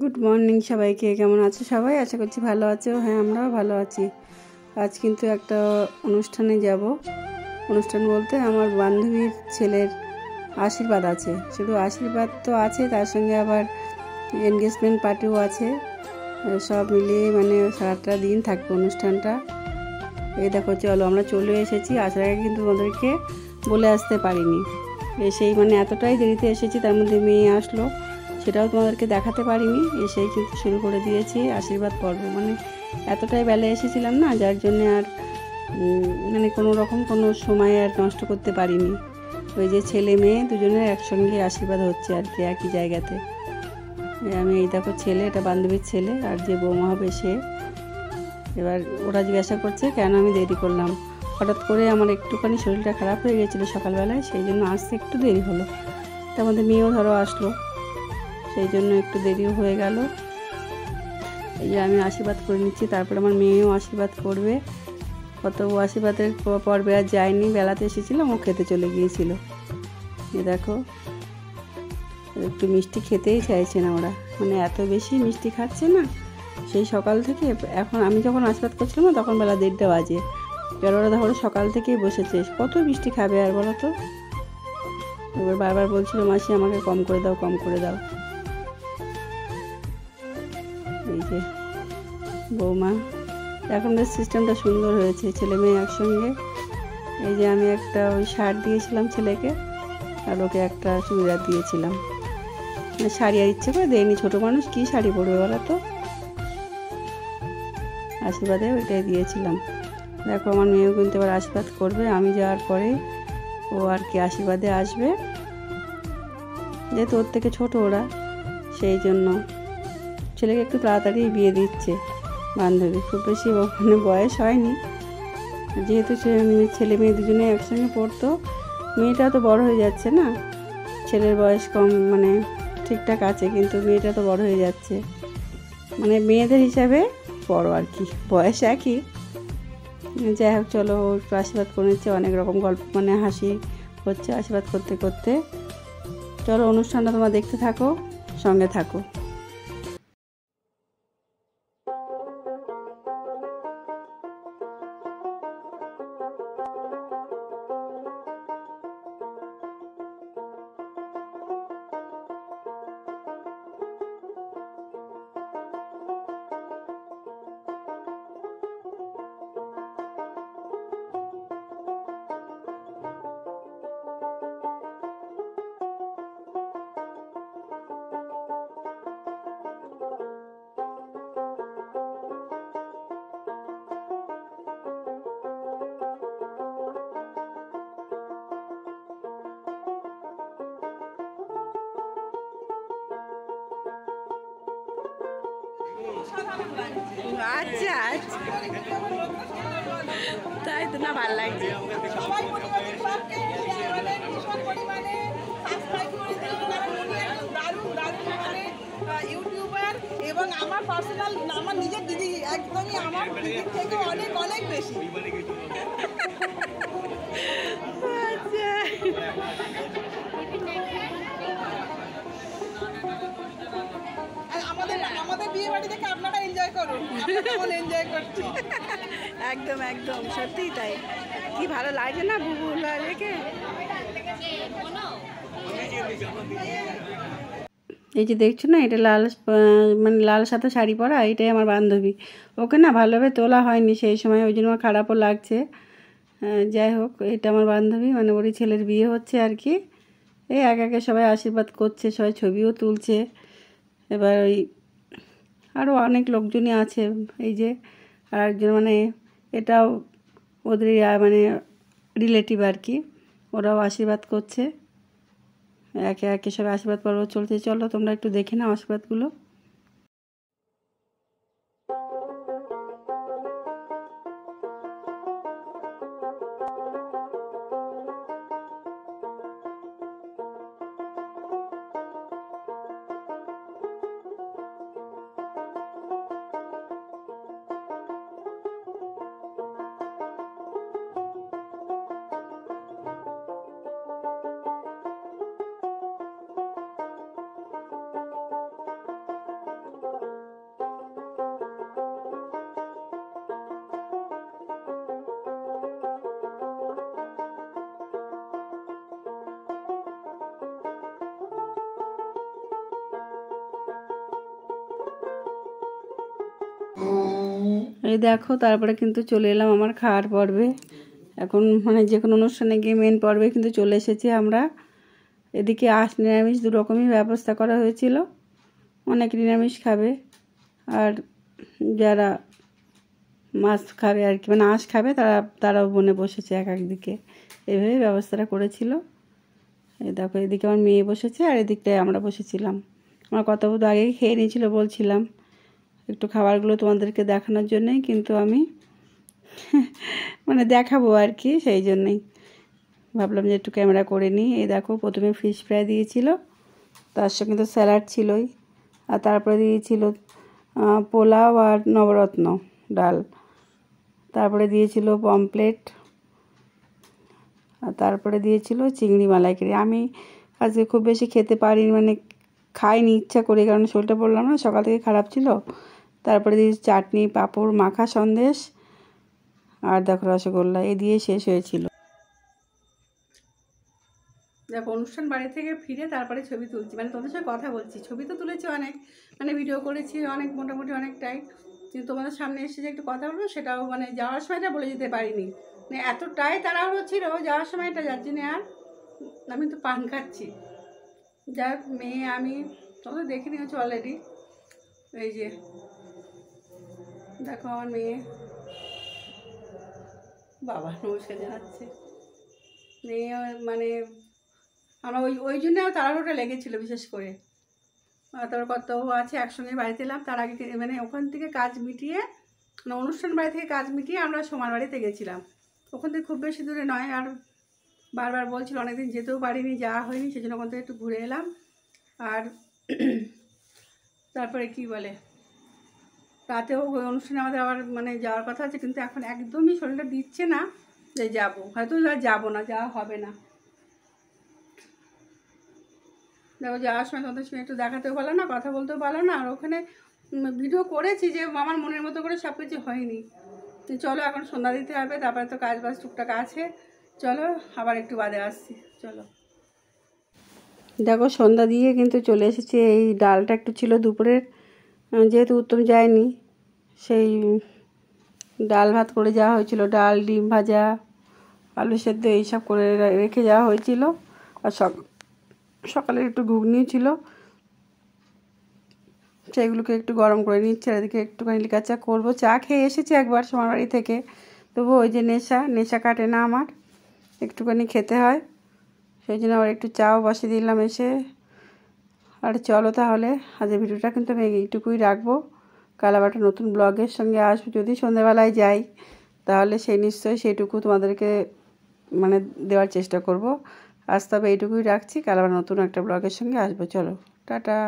Good morning সবাইকে। কেমন আছো সবাই? আশা করছি ভালো আছো। হ্যাঁ, আমরাও ভালো আছি। আজ কিন্তু একটা অনুষ্ঠানে যাব। অনুষ্ঠান বলতে আমার বান্ধবীর ছেলের আশীর্বাদ আছে। শুধু আশীর্বাদ তো আছে, তার সঙ্গে আবার এনগেজমেন্ট পার্টিও আছে। সব মিলিয়ে মানে সারাটা দিন থাকবে অনুষ্ঠানটা। এই দেখো, চলো আমরা চলে এসেছি। আসার আগে কিন্তু তোমাদেরকে বলে আসতে পারিনি। এসেই মানে এতটাই দেরিতে এসেছি, তার মধ্যে মেয়ে আসলো, সেটাও তোমাদেরকে দেখাতে পারিনি। এসেই কিন্তু শুরু করে দিয়েছি আশীর্বাদ পর্ব। মানে এতটাই বেলা এসেছিলাম না, যার জন্যে আর মানে কোনো রকম কোনো সময় আর নষ্ট করতে পারিনি। ওই যে ছেলে মেয়ে দুজনের একসঙ্গে আশীর্বাদ হচ্ছে আর কি, একই জায়গাতে। আমি এই দেখো ছেলে, এটা বান্ধবীর ছেলে, আর যে বৌমা হবে সে। এবার ওরা জিজ্ঞাসা করছে কেন আমি দেরি করলাম। হঠাৎ করে আমার একটুখানি শরীরটা খারাপ হয়ে গেছিলো সকালবেলায়, সেই জন্য আসতে একটু দেরি হলো। তার মধ্যে মেয়েও ধরো আসলো, সেই জন্য একটু দেরিও হয়ে গেল। এই যে আমি আশীর্বাদ করে নিচ্ছি, তারপরে আমার মেয়েও আশীর্বাদ করবে। কত আশীর্বাদের পর্বে আর যায়নি, বেলাতে এসেছিলাম, ও খেতে চলে গিয়েছিল। এ দেখো, একটু মিষ্টি খেতেই চাইছে না ওরা, মানে এত বেশি মিষ্টি খাচ্ছে না সেই সকাল থেকে। এখন আমি যখন আশীর্বাদ করছিলাম না, তখন বেলা 1:30 বাজে। এবার ওরা ধরো সকাল থেকেই বসেছে, কত মিষ্টি খাবে আর বলো তো। এবার বারবার বলছিল মাসি আমাকে কম করে দাও, কম করে দাও। এই যে বৌমা, এখন বেশ সিস্টেমটা সুন্দর হয়েছে, ছেলে মেয়ে একসঙ্গে। এই যে আমি একটা ওই শার্ট দিয়েছিলাম ছেলেকে, আর ওকে একটা চুড়িদার দিয়েছিলাম। শাড়ি আর ইচ্ছে করে দেয়নি, ছোটো মানুষ কী শাড়ি পরবে বলো তো। আশীর্বাদে ওইটাই দিয়েছিলাম। দেখো আমার মেয়েও কিন্তু এবার আশীর্বাদ করবে, আমি যাওয়ার পরে ও আর কি আশীর্বাদে আসবে। যেহেতু ওর থেকে ছোটো ওরা, সেই জন্য ছেলেকে একটু তাড়াতাড়ি বিয়ে দিচ্ছে বান্ধবী। খুব বেশি মানে বয়স হয়নি, যেহেতু ছেলে মেয়ে দুজনে একসঙ্গে পড়তো। মেয়েটা তো বড় হয়ে যাচ্ছে না, ছেলের বয়স কম মানে ঠিকঠাক আছে, কিন্তু মেয়েটা তো বড় হয়ে যাচ্ছে, মানে মেয়েদের হিসাবে বড় আর কি, বয়স একই। যাই হোক, চলো একটু আশীর্বাদ করে নিচ্ছে। অনেক রকম গল্প মানে হাসি হচ্ছে আশীর্বাদ করতে করতে। চলো অনুষ্ঠানটা তোমরা দেখতে থাকো, সঙ্গে থাকো। আচ্ছা আচ্ছা, তাই তো না, ভালো লাগছে। ইউটিউবার এবং আমার পার্সোনাল, আমার নিজের দিদি, একদমই আমার দিদির থেকে অনেক অনেক বেশি। আমাদের বিয়ে বাড়ি থেকে আপনারা এনজয় করুন, কেমন এনজয় করছি। একদম একদম, সত্যিই তাই। কি ভালো লাগছে না বুবুল রেখে। এই যে দেখছো না, এটা লাল মানে লাল সাদা শাড়ি পরা, এটাই আমার বান্ধবী। ওকে না ভালোভাবে তোলা হয়নি সেই সময়, ওই জন্য আমার খারাপও লাগছে। যাই হোক, এটা আমার বান্ধবী, মানে ওরই ছেলের বিয়ে হচ্ছে আর কি। এই একে একে সবাই আশীর্বাদ করছে, সবাই ছবিও তুলছে। এবার ওই আরও অনেক লোকজনই আছে। এই যে আর একজন, মানে এটাও ওদের মানে রিলেটিভ আর কি, ওরাও আশীর্বাদ করছে। একে একে সবাই আশীর্বাদ পর্ব চলছে। চলো তোমরা একটু দেখে নাও আশীর্বাদগুলো। এই দেখো, তারপরে কিন্তু চলে এলাম আমার খাওয়ার পর্বে। এখন মানে যে কোনো অনুষ্ঠানে গিয়ে মেন পর্বে কিন্তু চলে এসেছি আমরা। এদিকে আঁশ নিরামিষ দু রকমই ব্যবস্থা করা হয়েছিল। অনেক নিরামিষ খাবে, আর যারা মাছ খাবে আর কি, মানে আঁশ খাবে, তারাও বনে বসেছে এক একদিকে, এভাবেই ব্যবস্থাটা করেছিল। এই দেখো, এদিকে আমার মেয়ে বসেছে আর এদিকটায় আমরা বসেছিলাম। আমার কথা বলতে আগেই খেয়ে নিয়েছিল, বলছিলাম একটু খাবারগুলো তোমাদেরকে দেখানোর জন্যই, কিন্তু আমি মানে দেখাবো আর কি, সেই জন্যই ভাবলাম যে একটু ক্যামেরা করে নিই। এই দেখো, প্রথমে ফিশ ফ্রাই দিয়েছিল, তার সঙ্গে তো স্যালাড ছিলই, আর তারপরে দিয়েছিল পোলাও আর নবরত্ন ডাল, তারপরে দিয়েছিল পমপ্লেট, আর তারপরে দিয়েছিল চিংড়ি মালাইকারি। আমি আজকে খুব বেশি খেতে পারিনি, মানে খাইনি ইচ্ছা করে, কারণ শরীরটা বললাম না সকাল থেকে খারাপ ছিল। তারপরে দিয়েছি চাটনি, পাঁপড়, মাখা সন্দেশ, আর দেখো রসগোল্লা, এই দিয়ে শেষ হয়েছিল। দেখো, অনুষ্ঠান বাড়ি থেকে ফিরে তারপরে ছবি তুলছি, মানে তোমাদের সাথে কথা বলছি। ছবি তো তুলেছি অনেক, মানে ভিডিও করেছি অনেক, মোটামুটি অনেকটাই, কিন্তু তোমাদের সামনে এসে যে একটু কথা বলবো সেটাও মানে যাওয়ার সময়টা বলে যেতে পারিনি, মানে এতটাই তাড়াহুড়ো ছিল যাওয়ার সময়টা, যার জন্য আর আমি তো পান খাচ্ছি। যাই হোক, মেয়ে আমি তোমরা দেখে নিয়েছো অলরেডি। এই যে দেখো আমার মেয়ে, বাবা নমস্কার জানাচ্ছে। মেয়ে মানে আমরা ওই জন্য তাড়াহুড়োটা লেগেছিলো বিশেষ করে। তারপর কত আছে একসঙ্গে বাড়িতে এলাম, তার আগে মানে ওখান থেকে কাজ মিটিয়ে, মানে অনুষ্ঠান বাড়ি থেকে কাজ মিটিয়ে আমরা সোমার বাড়িতে গেছিলাম। ওখান থেকে খুব বেশি দূরে নয়, আর বারবার বলছিল অনেকদিন যেতেও পারিনি, যাওয়া হয়নি, সেই জন্য ওখান থেকে একটু ঘুরে এলাম। আর তারপরে কি বলে, রাতেও ওই অনুষ্ঠানে আমাদের আবার মানে যাওয়ার কথা আছে, কিন্তু এখন একদমই শরীরটা দিচ্ছে না যে যাবো, হয়তো যাবো না, যাওয়া হবে না। দেখো, যাওয়ার সময় তোমাদের সঙ্গে একটু দেখাতেও পারলাম না, কথা বলতেও পারলাম না, আর ওখানে ভিডিও করেছি যে আমার মনের মতো করে সব কিছু হয়নি। চলো এখন সন্ধ্যা দিতে হবে, তারপরে তো কাজ বাজ টুকটাক আছে, চলো আবার একটু বাদে আসছি। চলো, দেখো সন্ধ্যা দিয়ে কিন্তু চলে এসেছি। এই ডালটা একটু ছিল দুপুরের, যেহেতু উত্তম যায়নি, সেই ডাল ভাত করে যাওয়া হয়েছিল, ডাল, ডিম ভাজা, আলু সেদ্ধ এইসব করে রেখে যাওয়া হয়েছিল। আর সকালে একটু ঘুগনিও ছিল, সেইগুলোকে একটু গরম করে নিচ্ছি। আর এদিকে একটুখানি লিকার চা করবো। চা খেয়ে এসেছি একবার সোমার বাড়ি থেকে, তবু ওই যে নেশা কাটে না আমার, একটুখানি খেতে হয়, সেই জন্য আবার একটু চাও বসিয়ে দিলাম এসে। আর চলো তাহলে আজকের ভিডিওটা কিন্তু আমি এইটুকুই রাখবো। কাল আবার একটা নতুন ব্লগের সঙ্গে আসবো, যদি সন্ধ্যেবেলায় যাই তাহলে নিশ্চয়ই সেইটুকু তোমাদেরকে মানে দেওয়ার চেষ্টা করব। আজ তবে এইটুকুই রাখছি, কাল আবার নতুন একটা ব্লগের সঙ্গে আসবো। চলো, টাটা।